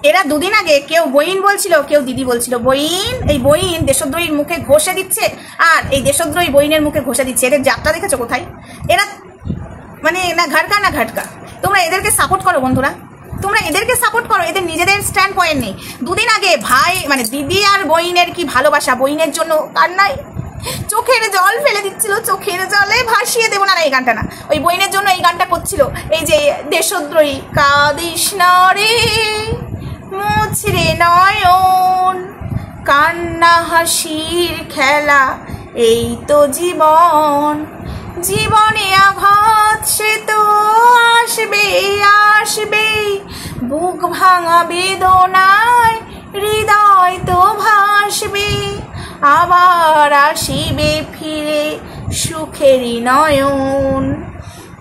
এরা দুদিন আগে কেউ বইন বলছিল, কেউ দিদি বলছিল। বইন, এই বইন দেশদ্রোহীর মুখে ঘষে দিচ্ছে, আর এই দেশদ্রোহী বইনের মুখে ঘষে দিচ্ছে। এদের যাত্রা দেখেছো কোথায়? এরা মানে না ঘাটকা না ঘাটকা। তোমরা এদেরকে সাপোর্ট করো বন্ধুরা, তোমরা এদেরকে সাপোর্ট করো। এদের নিজেদের স্ট্যান্ড পয়েন্ট নেই। দুদিন আগে ভাই মানে দিদি আর বইনের কি ভালোবাসা, বইনের জন্য কান্নায় চোখের জল ফেলে দিচ্ছিল, চোখের জলে ভাসিয়ে দেবো না এই গানটা না, ওই বইনের জন্য এই গানটা করছিল। এই যে দেশদ্রোহী কাঁদিস না রে মুছরে নয়ন, কান্না হাসির খেলা এই তো জীবন, জীবনে আঘাত সে তো আসবে আসবে, বুক ভাঙা বেদনায় হৃদয় তো ভাসবে, আবার আসিবে ফিরে সুখেরই নয়ন,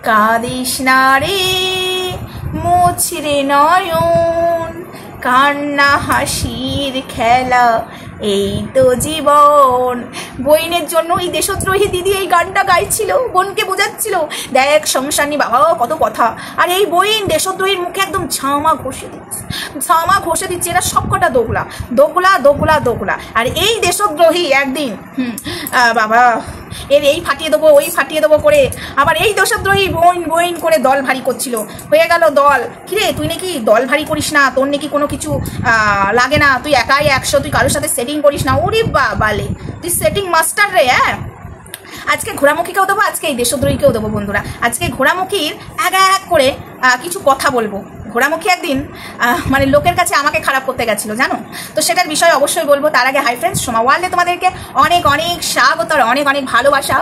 কাঁদিস না রে মুছরে নয়ন, কান্না হাসির খেলা এই তো জীবন। বইনের জন্য এই দেশদ্রোহী দিদি এই গানটা গাইছিল, বোনকে বোঝাচ্ছিল দেখ সংসার নি বাবা কত কথা। আর এই বইন দেশদ্রোহীর মুখে একদম ঝামা ঘষে দিচ্ছে, ঝামা ঘষে দিচ্ছে। এরা সবকটা দোগলা দোগলা দোগলা দোগলা। আর এই দেশদ্রোহী একদিন বাবা এর এই ফাটিয়ে দেবো ওই ফাটিয়ে দেবো করে আবার এই দেশদ্রোহী বইন বইন করে দল ভারী করছিল। হয়ে গেল দল। কিরে তুই নাকি দল ভারী করিস না, তোর নাকি কোনো কিছু লাগে না, তুই একাই 100, তুই কারোর সাথে সেটিং করিস না। ওরে বাবালে তুই সেটিং মাস্টার রে। হ্যাঁ আজকে ঘোড়ামুখীকেও দেবো, আজকে এই দেশদ্রোহীকেও দেবো বন্ধুরা। আজকে ঘোড়ামুখীর এক এক করে কিছু কথা বলবো। ঘোড়ামুখী একদিন মানে লোকের কাছে আমাকে খারাপ করতে গেছিলো জানো, তো সেটার বিষয়ে অবশ্যই বলবো। তার আগে হাই ফ্রেন্ডস, সোমা ওয়ার্ল্ডে তোমাদেরকে অনেক অনেক স্বাগত আর অনেক অনেক ভালোবাসা।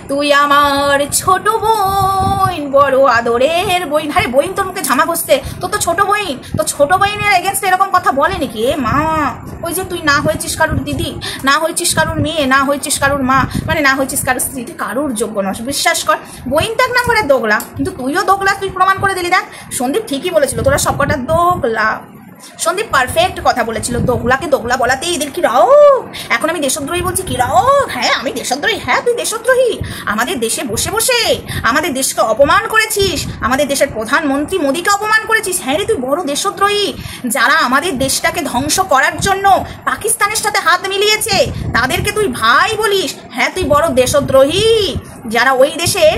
তুই আমার ছোট বোন, বড় আদরের বোন। আরে বোন তোর মুখে ঝামা ঘষতে, তোর তো ছোট বোন, তো ছোট বোনের এগেনস্টে এরকম কথা বলে নাকি? এ মা, ওই যে তুই না হয়েছিস কারুর দিদি, না হয়েছিস কারুর মেয়ে, না হয়েছিস কারুর মা, মানে না হয়েছিস কারুর স্ত্রী, তুই কারুর যোগ্য নস। বিশ্বাস কর বোন তো এক নম্বরের দোগলা, কিন্তু তুইও দোগলা, তুই প্রমাণ করে দিলি। দেখ সন্দীপ ঠিকই বলেছিল, তোরা সবকটা দোগলা। সন্দীপ পারফেক্ট কথা বলেছিল, দোগলাকে দোগলা বলাতেই এদের কি রাও। এখন আমি দেশদ্রোহী বলছি কি রাও? হ্যাঁ আমি দেশদ্রোহী। হ্যাঁ তুই দেশদ্রোহী, আমাদের দেশে বসে বসে আমাদের দেশকে অপমান করেছিস, আমাদের দেশের প্রধানমন্ত্রী মোদীকে অপমান করেছিস। হ্যাঁ রে তুই বড় দেশদ্রোহী। যারা আমাদের দেশটাকে ধ্বংস করার জন্য পাকিস্তানের সাথে হাত মিলিয়েছে তাদেরকে তুই ভাই বলিস। হ্যাঁ তুই বড় দেশদ্রোহী। যারা ওই দেশের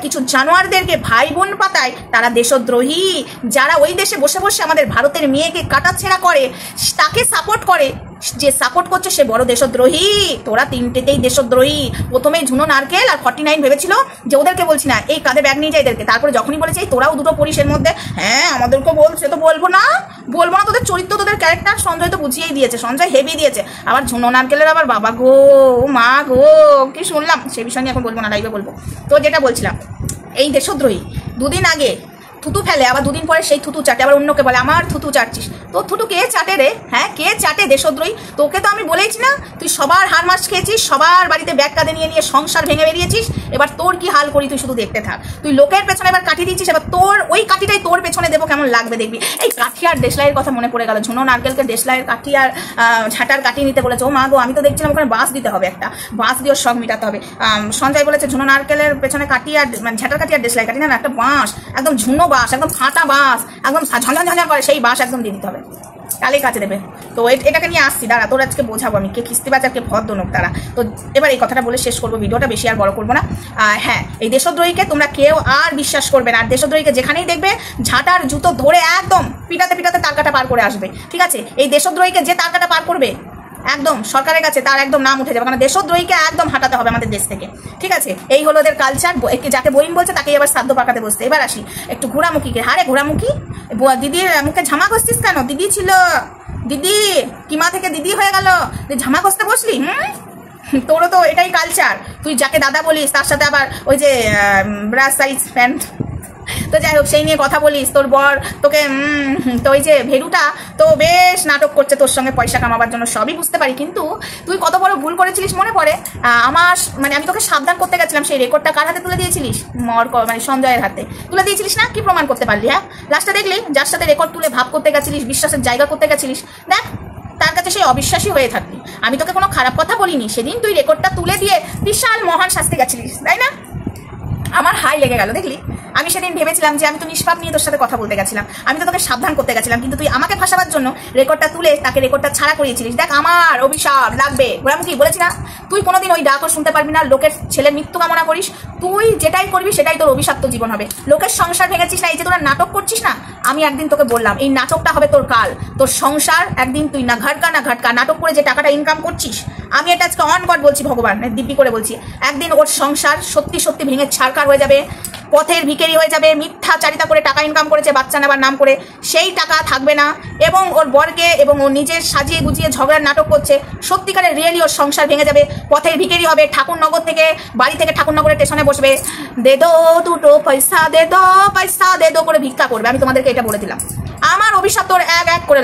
কিছু জানোয়ারদেরকে ভাই বোন পাতায় তারা দেশদ্রোহী। যারা ওই দেশে বসে বসে আমাদের ভারতের মেয়েকে কাটাছেঁড়া করে তাকে সাপোর্ট করে, যে সাপোর্ট করছে সে বড় দেশদ্রোহী। তোরা তিনটেতেই দেশদ্রোহী। প্রথমে ঝুনো নারকেল আর 49 ভেবেছিল যে ওদেরকে বলছি না, এই কাঁধে ব্যাগ নিয়ে যায় এদেরকে। তারপরে যখনই বলেছে তোরাও দুটো পরিসের মধ্যে, হ্যাঁ আমাদেরকে বলছে তো বলবো না, বলবো না। তোদের চরিত্র তোদের ক্যারেক্টার সঞ্জয় তো বুঝিয়েই দিয়েছে, সঞ্জয় হেভি দিয়েছে। আবার ঝুনো নারকেলের আবার বাবা গো মা গো কি শুনলাম, সে বিষয় নিয়ে এখন বলবো না, লাইভে বলবো। তো যেটা বলছিলাম, এই দেশদ্রোহী দুদিন আগে থুতু ফেলে, আবার দুদিন পরে সেই থুতু চাটে, আবার অন্যকে বলে আমার থুতু চাটছিস। তোর থুতু কে চাটে রে? হ্যাঁ কে চাটে দেশদ্রোহী? তোকে তো আমি বলেইছি না, তুই সবার হার মাস খেয়েছিস, সবার বাড়িতে ব্যাগ কাঁধে নিয়ে নিয়ে সংসার ভেঙে বেরিয়েছিস। এবার তোর কি হাল করি তুই শুধু দেখতে থাক। তুই লোকের পেছনে এবার কাঠি দিচ্ছিস, এবার তোর ওই কাঠিটাই তোর পেছনে দেবো, কেমন লাগবে দেখবি। এই কাঠি আর দেশলাইয়ের কথা মনে পড়ে গেল। ঝুনো নারকেলকে দেশলাইয়ের কাঠি আর ঝাঁটার কাঠি নিতে বলেছে। ও মা গো, আমি তো দেখছিলাম ওখানে বাঁশ দিতে হবে, একটা বাঁশ দিয়ে শখ মিটাতে হবে। সঞ্জয় বলেছে ঝুনো নারকেলের পেছনে কাঠি আর মানে ঝাঁটার কাঠি আর দেশলাই কাঠি না, একটা বাঁশ, একদম ঝুনো বাঁশ, একদম ফাটা বাঁশ, একদম ঝঞ্ঝা ঝঞ্ঝা করে সেই বাঁশ একদম দিয়ে দিতে হবে, তাহলেই কাছে দেবে। তো এটাকে নিয়ে আসছি, দাঁড়া তোর আজকে বোঝাবো আমি কে খিস্তিবাজ আর কে ভদ্রলোক তারা। তো এবার এই কথাটা বলে শেষ করবো, ভিডিওটা বেশি আর বড় করবো না। হ্যাঁ এই দেশদ্রোহীকে তোমরা কেউ আর বিশ্বাস করবে না। আর দেশদ্রোহীকে যেখানেই দেখবে ঝাঁটার জুতো ধরে একদম পিটাতে পিটাতে তার কাটা পার করে আসবে, ঠিক আছে? এই দেশদ্রোহীকে যে তার কাটা পার করবে একদম সরকারের কাছে তার একদম নাম উঠে যাবে, কারণ দেশদ্রোহীকে একদম হাঁটাতে হবে আমাদের দেশ থেকে, ঠিক আছে? এই হলো ওদের কালচার। যাকে বইন বলছে তাকে এবার শ্রাদ্ধ পাকাতে বসতে। এবার আসি একটু ঘোড়ামুখীকে। হারে ঘোড়ামুখী, দিদির মুখে ঝামা ঘষছিস কেন? দিদি ছিল, দিদি কিমা থেকে দিদি হয়ে গেল, ঝামা ঘষতে বসলি? তোরও তো এটাই কালচার। তুই যাকে দাদা বলিস তার সাথে আবার ওই যে ব্রাশ সাইজ প্যান্ট। তো যাই হোক, সেই নিয়ে কথা বলিস। তোর বর তোকে তো ওই যে ভেরুটা তো বেশ নাটক করছে তোর সঙ্গে পয়সা কামাবার জন্য, সবই বুঝতে পারি। কিন্তু তুই কত বড় ভুল করেছিলিস মনে পড়ে? আমার মানে আমি তোকে সাবধান করতে গেছিলাম, সেই রেকর্ডটা কার হাতে তুলে দিয়েছিলিস? মানে সঞ্জয়ের হাতে তুলে দিয়েছিলিস না? কি প্রমাণ করতে পারলি? হ্যাঁ লাস্টে দেখলি যার সাথে রেকর্ড তুলে ভাব করতে গেছিলিস, বিশ্বাসের জায়গা করতে গেছিলিস, দেখ তার কাছে সেই অবিশ্বাসী হয়ে থাকবি। আমি তোকে কোনো খারাপ কথা বলিনি, সেদিন তুই রেকর্ডটা তুলে দিয়ে বিশাল মহান শাস্তি গেছিলিস, তাই না? আমার হাই লেগে গেল দেখলি। আমি সেদিন ভেবেছিলাম যে আমি তো নিষ্পাপ নিয়ে তোর সাথে কথা বলতে গেছিলাম, আমি তো তোকে সাবধান করতে গেছিলাম, কিন্তু তুই আমাকে ফাঁসাবার জন্য রেকর্ডটা তুলে তাকে রেকর্ডটা ছাড়া করিয়েছিলিস। দেখ আমার অভিশাপ লাগবে, ঘোরামুখী বলেছি না, তুই কোনোদিন ওই ডাকও শুনতে পারবি না, লোকের ছেলের মৃত্যু কামনা করিস, তুই যেটাই করবি সেটাই তোর অভিশাপ্ত জীবন হবে। লোকের সংসার ভেঙেছিস না, এই যে তোরা নাটক করছিস না, আমি একদিন তোকে বললাম এই নাটকটা হবে তোর কাল, তোর সংসার একদিন তুই না ঘাটকা নাটক করে যে টাকাটা ইনকাম করছিস, আমি এটা আজকে অন গড বলছি, ভগবান দিব্যি করে বলছি, একদিন ওর সংসার সত্যি সত্যি ভেঙে ছাড়কার হয়ে যাবে, পথের ভিখারি হয়ে যাবে, মিথ্যাচারিতা করে টাকা ইনকাম করেছে বাচ্চা নেবার নাম করে, সেই টাকা থাকবে না, এবং ওর বরকে এবং ও নিজের সাজিয়ে গুজিয়ে ঝগড়ার নাটক করছে, সত্যিকারের রিয়েলি ওর সংসার ভেঙে যাবে, পথের ভিখারি হবে, ঠাকুরনগর থেকে বাড়ি থেকে ঠাকুরনগরের স্টেশনে বসবে, দে দো দুটো পয়সা দে দো করে ভিক্ষা করবে। আমি তোমাদেরকে এটা বলে দিলাম, আমার অভিশাপ তোর এক এক করে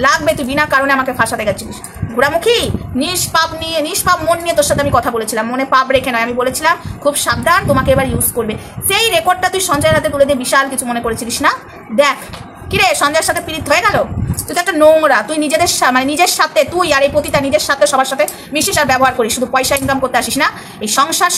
লাগবে, তুই বিনা কারণে আমাকে ফাঁসাতে গেছিলিস। ঘোরামুখী নিষ্পাপ মন নিয়ে তোর সাথে আমি কথা বলেছিলাম, মনে পাপ রেখে নয়, আমি বলেছিলাম খুব সাবধান, তোমাকে এবার ইউজ করবে। সেই রেকর্ডটা তুই সঞ্জয়ের হাতে তুলে দিয়ে বিশাল কিছু মনে করেছিলিস না। দেখ কিরে সঞ্জয়ের সাথে পীড়িত হয়ে গেল, তুই তো একটা নোংরা, তুই নিজের সাথে তুই আর এই পতিতা নিজের সাথে সবার সাথে মিশিস আর ব্যবহার করিস, শুধু পয়সা ইনকাম করতে আসিস না। এই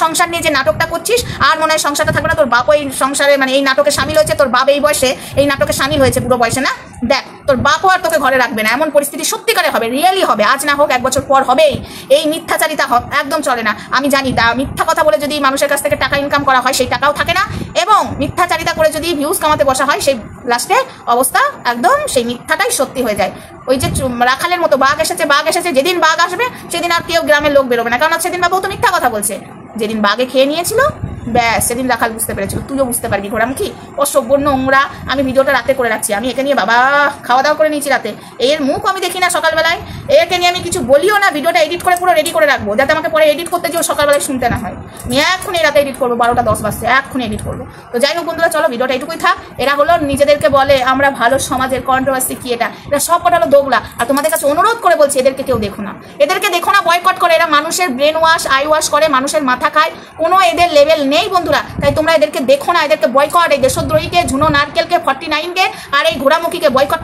সংসার নিয়ে যে নাটকটা করছিস, আর মনে হয় সংসারটা থাকবে না, তোর বাপ এই সংসারে মানে এই নাটকে সামিল হয়েছে, তোর বাপ এই বয়সে এই নাটকে সামিল হয়েছে, পুরো বয়সে না। দেখ তোর বাপও আর তোকে ঘরে রাখবে না, এমন পরিস্থিতি সত্যিকারে হবে, রিয়েলি হবে, আজ না হোক 1 বছর পর হবেই। এই মিথ্যাচারিতা একদম চলে না, আমি জানি মিথ্যা কথা বলে যদি মানুষের কাছ থেকে টাকা ইনকাম করা হয় সেই টাকাও থাকে না, এবং মিথ্যাচারিতা করে যদি ভিউজ কামাতে বসা হয় সেই লাস্টে অবস্থা একদম সেই মিথ্যাটাই সত্যি হয়ে যায়। ওই যে রাখালের মতো বাঘ এসেছে, যেদিন বাঘ আসবে সেদিন আর কেউ গ্রামের লোক বেরোবে না, কারণ সেদিন বাবু তো মিথ্যা কথা বলছে, যেদিন বাঘে খেয়ে নিয়েছিল ব্যাস সেদিন রাখাল বুঝতে পেরেছিল, তুইও বুঝতে পারবি। ঘোরামুখী অসভ্য নোংরা, আমি ভিডিওটা রাতে করে রাখছি, আমি একে নিয়ে বাবা খাওয়া দাওয়া করে নিয়েছি রাতে, এর মুখ আমি দেখি না সকালবেলায়, একে নিয়ে আমি কিছু বলিও না, ভিডিওটা এডিট করে পুরো রেডি করে রাখবো, যাতে আমাকে পরে এডিট করতে যেও সকালবেলায় শুনতে না হয়। আমি এক্ষুনি রাতে এডিট করবো, 12টা 10 বাজছে, এক্ষুনি এডিট করবো। তো যাই হোক বন্ধুরা, চলো ভিডিওটা এইটুকুই থাক। এরা হলো নিজেদেরকে বলে আমরা ভালো সমাজের, কন্ট্রোভার্সি কি এটা সব কটা হলো দোগলা, আর তোমাদের কাছে অনুরোধ করে বলছি এদেরকে কেউ দেখো না, বয়কট করে, এরা মানুষের ব্রেন ওয়াশ আই ওয়াশ করে, মানুষের মাথা খায়, কোনো এদের লেভেল নেই বন্ধুরা, তাই তোমরা এদেরকে দেখো না, এদেরকে বয়কট, এই দেশদ্রোহীকে, ঝুনো নারকেলকে, 49কে আর এই ঘোরামুখীকে বয়কট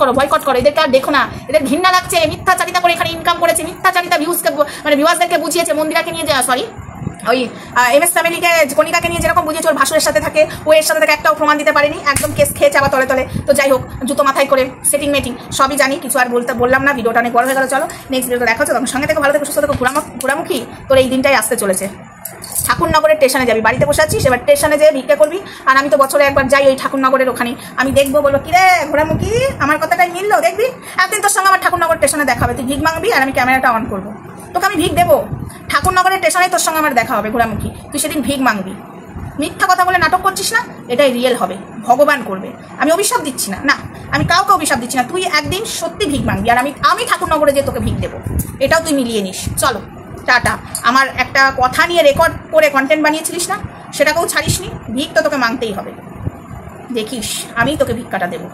করো, এদেরকে আর দেখো না, এদের ঘৃণা লাগছে, মিথ্যাচারিতা করে এখানে ইনকাম করেছে, মিথ্যাচারিতা ভিউয়ার্সদেরকে বুঝিয়েছে, মন্দিরাকে নিয়ে যাওয়া সরি ওই MS ফ্যামিলিকে কণিকাকে নিয়ে যেরকম বুঝিয়েছে ওর ভাসুরের সাথে থাকে, ও এর সাথে থাকে, একটাও প্রমাণ দিতে পারেনি, একদম কেস খেয়েছে আবার তলে। তো যাই হোক, জুতো মাথায় করে সেটিং মেটিং সবই জানি, কিছু আর বললাম না, ভিডিওটা অনেক বড় হয়ে গেল। চলো নেক্সট ভিডিওটা দেখা হচ্ছে, তখন সঙ্গে থেকে ভালো থেকে সুস্থ থেকে ঘোরামুখী, তোর এই দিনটাই আসতে চলেছে। ঠাকুরনগরের স্টেশনে যাবি, বাড়িতে বসে আছিস, এবার স্টেশনে যেয়ে ভিক্ষা করবি, আর আমি তো বছরে একবার যাই ওই ঠাকুরনগরের ওখানে, আমি দেখবো, বলবো কিরে ঘোরামুখী আমার কথাটাই মিললো, দেখবি একদিন তোর সঙ্গে আমার ঠাকুরনগর স্টেশনে দেখা হবে, তুই ভিক মাংবি আর আমি ক্যামেরাটা অন করবো, তোকে আমি ভিক দেবো, ঠাকুরনগরের স্টেশনে তোর সঙ্গে আমার দেখা হবে ঘোরামুখী, তুই সেদিন ভিক মাংবি। মিথ্যা কথা বলে নাটক করছিস না, এটাই রিয়েল হবে, ভগবান করবে, আমি অভিশাপ দিচ্ছি না, আমি কাউকে অভিশাপ দিচ্ছি না, তুই একদিন সত্যি ভিক মাংবি, আর আমি ঠাকুরনগরে যে তোকে ভিক দেবো, এটাও তুই মিলিয়ে নিস। চলো টাটা। আমার একটা কথা নিয়ে রেকর্ড করে কন্টেন্ট বানিয়েছিলিস না, সেটাকেও ছাড়িস নি, ভিক তো তোকে মাংতেই হবে, দেখিস আমি তোকে ভিক্ষাটা দেবো।